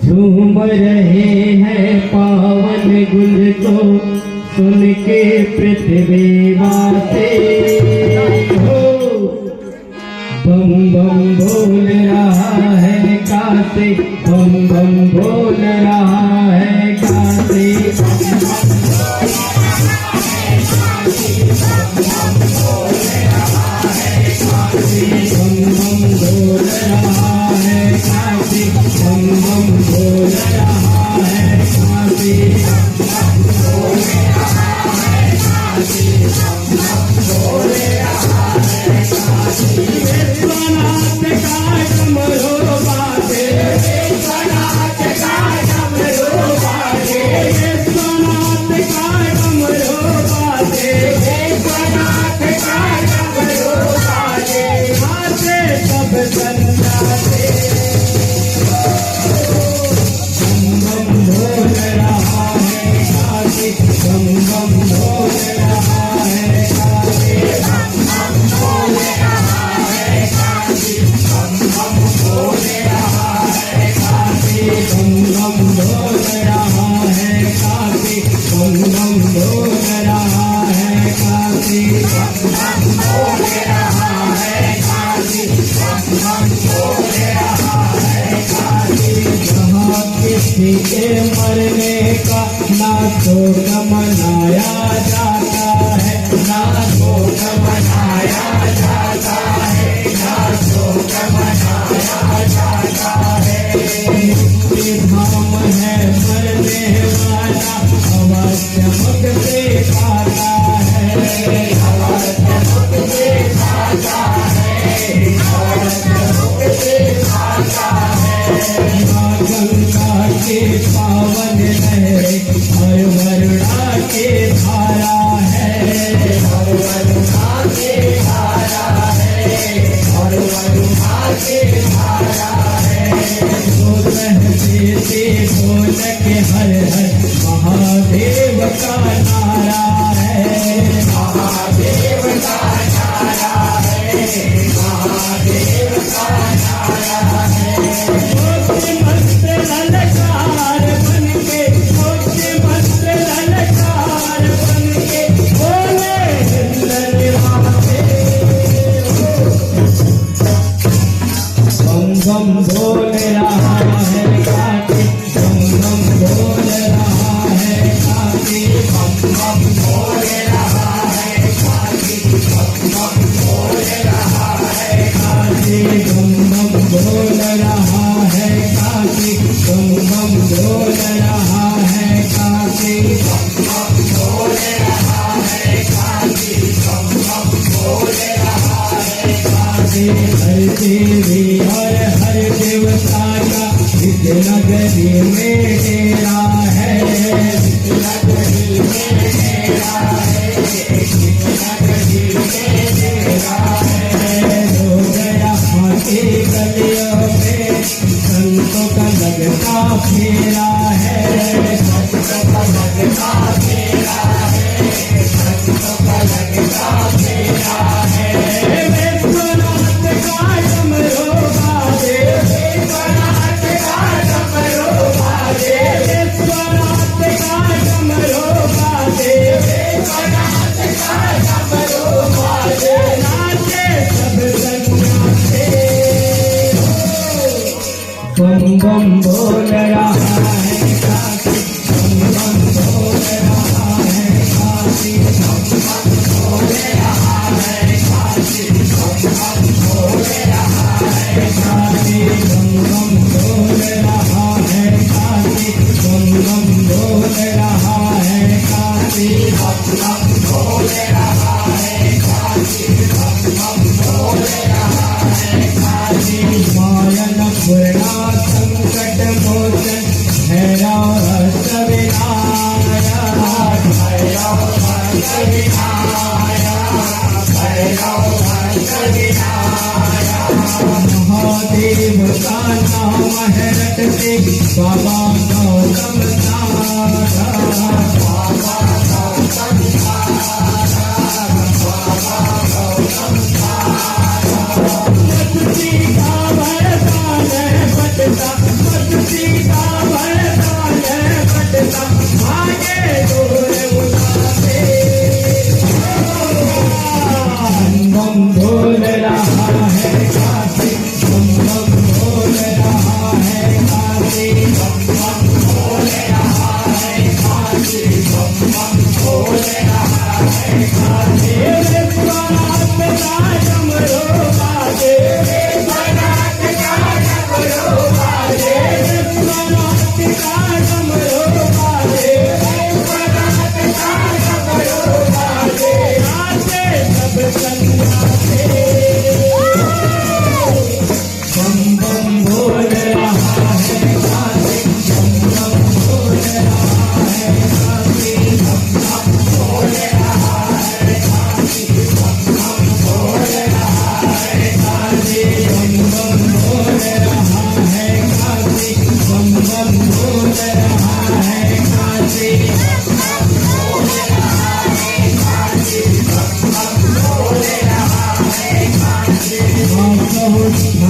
झूम रहे हैं पावन गुल को सुन के पृथ्वीवासी। बम बम बोल रहा है काशी, बम बम बोल रहा है काशी। बम बम बोल रहा है काशी, बम बम बोल रहा है काशी, बम बम बोल रहा है काशी, बम बोल रहा है काशी, बम बोल रहा है काशी। विश्वनाथ का डमरू बाजे, विश्वनाथ का डमरू बाजे, विश्वनाथ का डमरू बाजे, विश्वनाथ का डमरू बाजे। आते सब संजाते बम बम बोल रहा है काशी, बम बम बोल रहा है काशी, बम बम बोल रहा है काशी, बम बम बोल रहा है काशी, बम बम बोल रहा है काशी, बम बम बोल रहा है काशी, बम बम बोल रहा है काशी, बम बम बोल रहा है काशी। जहाँ किसी के मरने का ना शोक मनाया जाता है, ना शोक मनाया जाता है, ना शोक मनाया जाता है। मुक्ति धाम है मरने वाला अवश्य मुक्ति पाता है, अवश्य मुक्ति पाता है, अवश्य मुक्ति पाता है। गंगा के पावन लहरे हर वरुणा के धारा है, हर वरुणा के धारा है, हर वरुणा के धारा है। बोल देते बोल के हर हर महादेव का नारा है, महादेव का नारा है, महादेव का नारा है। मस्त ललकार बनके, मस्त ललकार बनके बोले हिंदनिवासे। बम बम बोल रहा है काशी, बम बम बोल रहा है काशी, बम बम बोल रहा है काशी, बम बम बोल रहा है काशी, बम बम बोल रहा है काशी, बम बम बोल रहा है काशी, बम बम बोल रहा है काशी, बम बम बोल रहा है काशी। हर देवी और हर देवता का इस नगरी में डेरा है, इस नगरी में डेरा है, इस नगरी में डेरा है। लोग यहाँ के गलियों में संतों का लगता फेरा है, संतों का लगता फेरा है, संतों का लगता फेरा है। विश्वनाथ का डमरू बाजे, विश्वनाथ का डमरू बाजे, विश्वनाथ का डमरू बाजे, विश्वनाथ का डमरू बाजे। नाचे सब संन्यासी, बम बम बोल रहा है काशी, बम बम बोल रहा है काशी, बम बम बोल रहा है काशी, बम बम बोल रहा है काशी, बम बम बोल रहा है काशी, बम बम बोल रहा है काशी, बम बम बोल रहा है काशी, बम बम बोल रहा है काशी। मायन पूर्णा संकट मोचन भैरव हस्त विनायक, भैरव हस्त विनायक, भैरव हस्त विनायक। महादेव का नाम है रटते बाबा गौतम सारा, बाबा गौतम सारा, बाबा गौतम सारा।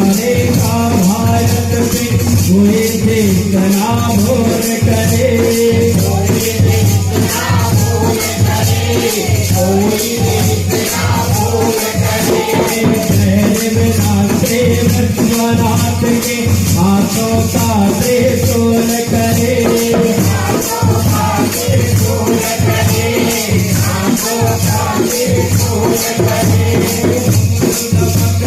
सारे का भारत पे कोई देश ना भूल करे, कोई देश ना भूल करे, कोई देश ना भूल करे। शहर में नाचे विश्वनाथ के हाथों का त्रिशूल करे, हाथों का त्रिशूल करे, हाथों का त्रिशूल करे।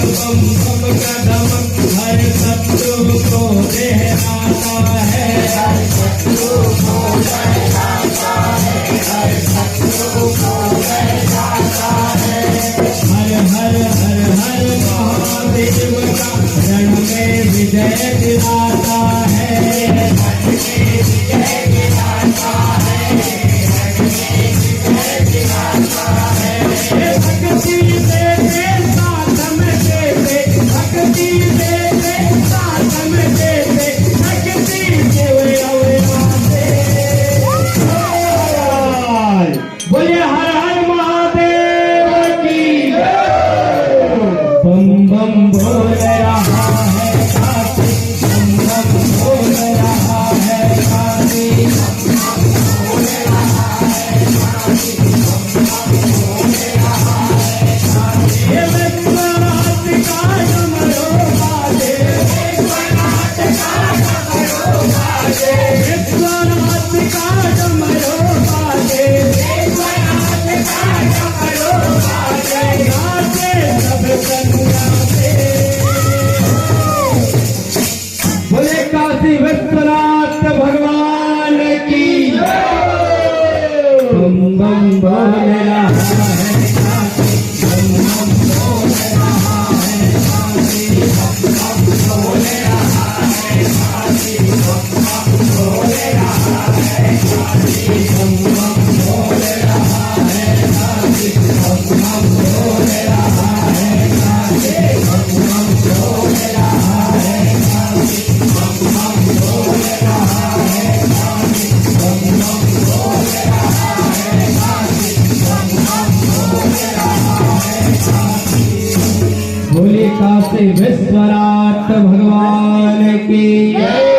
बम बम का धमक हर शत्रु को दहराता है, हर शत्रु को दहराता है, हर शत्रु को दहराता है। हर हर हर हर महादेव का रण में विजय दिलाता है, रण में विजय दिलाता है, रण में विजय दिलाता है। भक्ति देते साथ में देते, भक्ति देते साथ में देते, भक्ति देवे बोलिए हर हर महादेव की जय। बम बम बोल रहा है काशी, बम बम बोल रहा है काशी, बम बम बोल रहा है काशी, बम बम बोल रहा है काशी। ये विश्वनाथ का डमरू बाजे, विश्वनाथ का डमरू बाजे, विश्वनाथ का डमरू बाजे, विश्वनाथ का डमरू बाजे। नाचे सब कन्या से, बोले काशी विश्वनाथ भगवान की जय। बम बम बोल रहा है काशी, बम बम बोल रहा है काशी, बम बम बोल रहा है काशी, बम बम बोल रहा है काशी, बम बम बोल रहा है काशी, बम बम बोल रहा है काशी, बम बम बोल रहा है काशी, बम बम बोल रहा है काशी, बम बम बोल रहा है काशी, बम बम बोल रहा है काशी। बोले काशी विश्वनाथ भगवान की जय।